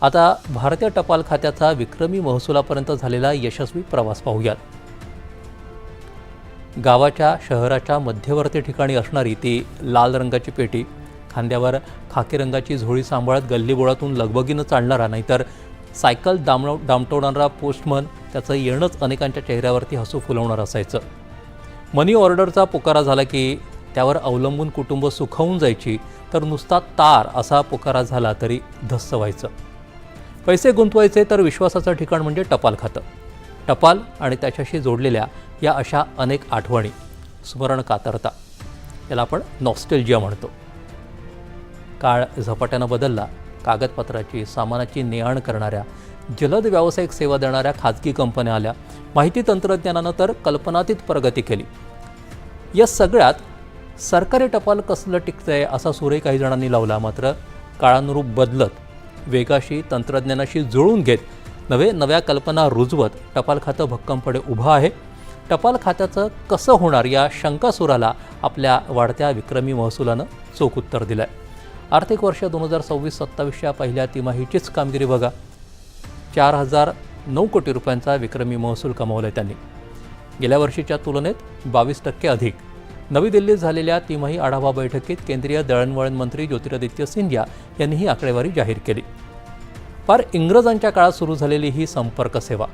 आता भारतीय टपाल खात्याचा विक्रमी महसुलापर्यंत झालेला यशस्वी प्रवास पाहूयात. गावाच्या शहराच्या मध्यवर्ती ठिकाणी असणारी ती लाल रंगाची पेटी, खांद्यावर खाकी रंगाची झोळी सांभाळत गल्लीबोळातून लगबगीनं चालणारा, नाहीतर सायकल दामटवणारा पोस्टमन, त्याचं येणंच अनेकांच्या चेहऱ्यावरती हसू फुलवणार असायचं. मनी ऑर्डरचा पुकारा झाला की त्यावर अवलंबून कुटुंब सुखावून जायची, तर नुसता तार असा पुकारा झाला तरी धस्स व्हायचं. पैसे गुंतवायचे तर विश्वासाचं ठिकाण म्हणजे टपाल खातं. टपाल आणि त्याच्याशी जोडलेल्या या अशा अनेक आठवणी, स्मरण कातरता, याला आपण नॉस्टेल्जिया म्हणतो. काळ झपाट्यानं बदलला. कागदपत्राची, सामानाची ने-आण करणाऱ्या, जलद व्यावसायिक सेवा देणाऱ्या खाजगी कंपन्या आल्या. माहिती तंत्रज्ञानानं तर कल्पनातीत प्रगती केली. या सगळ्यात सरकारी टपाल कसलं टिकतंय असा सूरही काही जणांनी लावला. मात्र काळानुरूप बदलत, वेगाशी, तंत्रज्ञानाशी जुळून घेत, नव्या कल्पना रुजवत टपाल खातं भक्कमपणे उभं आहे. टपाल खात्याचं कसं होणार या शंकासुराला आपल्या वाढत्या विक्रमी महसुलानं चोख उत्तर दिलं आहे. आर्थिक वर्ष 2026-27च्या पहिल्या तिमाहीचीच कामगिरी बघा. 4,009 कोटी रुपयांचा विक्रमी महसूल कमावला आहे त्यांनी. गेल्या वर्षीच्या तुलनेत 22% अधिक. नवी दिल्लीत झालेल्या तिमाही आढावा बैठकीत केंद्रीय दळणवळण मंत्री ज्योतिरादित्य सिंधिया यांनी ही आकडेवारी जाहीर केली. फार इंग्रजांच्या काळात सुरू झालेली ही संपर्क सेवा,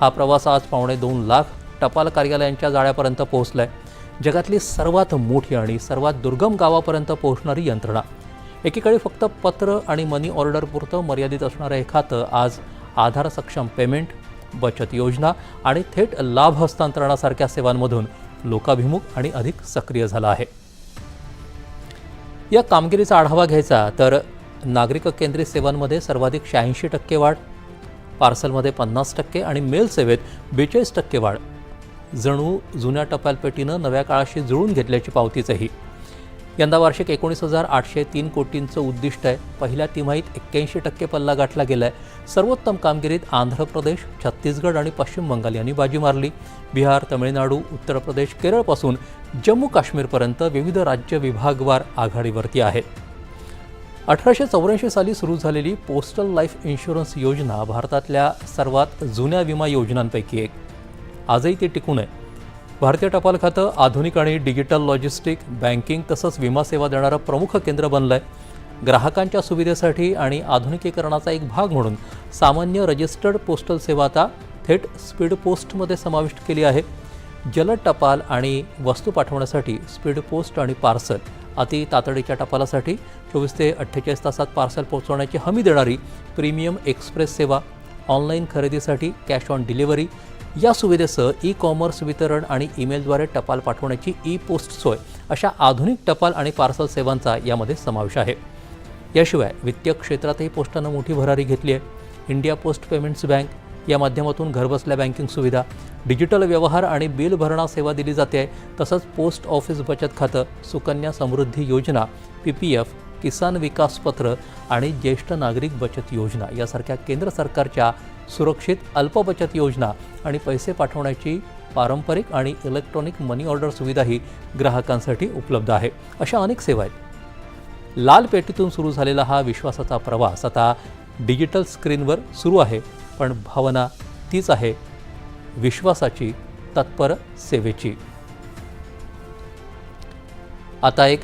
हा प्रवास आज 2.25 लाख टपाल कार्यालयांच्या जाळ्यापर्यंत पोहोचला आहे. जगातली सर्वात मोठी आणि सर्वात दुर्गम गावापर्यंत पोहोचणारी यंत्रणा. एकीकडे फक्त पत्र आणि मनी ऑर्डरपुरतं मर्यादित असणारं हे खातं आज आधार सक्षम पेमेंट, बचत योजना आणि थेट लाभ हस्तांतरणासारख्या सेवांमधून लोकाभिमुख आणि अधिक सक्रिय झालं आहे. या कामगिरीचा आढावा घ्यायचा तर नागरिक केंद्रित सेवांमध्ये सर्वाधिक 86% वाढ, पार्सलमध्ये 50% आणि मेल सेवेत 42% वाढ. जणू जुन्या टपालपेटीनं नव्या काळाशी जुळून घेतल्याची पावतीचंही. यंदा वार्षिक 19,803 कोटींचं उद्दिष्ट आहे. पहिल्या तिमाहीत 81% पल्ला गाठला गेला आहे. सर्वोत्तम कामगिरीत आंध्र प्रदेश, छत्तीसगड आणि पश्चिम बंगाल यांनी बाजी मारली. बिहार, तमिळनाडू, उत्तर प्रदेश, केरळपासून जम्मू काश्मीरपर्यंत विविध राज्य विभागवार आघाडीवरती आहेत. 1884 साली सुरू झालेली पोस्टल लाईफ इन्शुरन्स योजना भारतातल्या सर्वात जुन्या विमा योजनांपैकी एक. आजही ती टिकून आहे. भारतीय टपाल खातं आधुनिक आणि डिजिटल लॉजिस्टिक, बँकिंग तसंच विमा सेवा देणारं प्रमुख केंद्र बनलं आहे. ग्राहकांच्या सुविधेसाठी आणि आधुनिकीकरणाचा एक भाग म्हणून सामान्य रजिस्टर्ड पोस्टल सेवा आता थेट स्पीड पोस्टमध्ये समाविष्ट केली आहे. जलद टपाल आणि वस्तू पाठवण्यासाठी स्पीड पोस्ट आणि पार्सल, अति तातडीच्या टपालासाठी 24 ते 48 तासात पार्सल पोहोचवण्याची हमी देणारी प्रीमियम एक्सप्रेस सेवा, ऑनलाईन खरेदीसाठी कॅश ऑन डिलिव्हरी, या सुविधेसह ई-कॉमर्स वितरण आणि ईमेलद्वारे टपाल पाठवण्याची ई-पोस्ट सोय, अशा आधुनिक टपाल आणि पार्सल सेवांचा यामध्ये समावेश आहे. याशिवाय वित्तीय क्षेत्रातही पोस्टानं मोठी भरारी घेतली आहे. इंडिया पोस्ट पेमेंट्स बँक या माध्यमातून घरबसल्या बँकिंग सुविधा, डिजिटल व्यवहार आणि बिल भरणा सेवा दिली जाते आहे. तसंच पोस्ट ऑफिस बचत खातं, सुकन्या समृद्धी योजना, PPF, किसान विकास पत्र आणि ज्येष्ठ नागरिक बचत योजना यासारख्या केंद्र सरकारच्या सुरक्षित अल्प बचत योजना आणि पैसे पाठवण्याची पारंपरिक आणि इलेक्ट्रॉनिक मनी ऑर्डर सुविधाही ग्राहकांसाठी उपलब्ध आहे. अशा अनेक सेवा आहेत. लाल पेटीतून सुरू झालेला हा विश्वासाचा प्रवास आता डिजिटल स्क्रीनवर सुरू आहे. पण भावना तीच आहे, विश्वासाची, तत्पर सेवेची. आता एक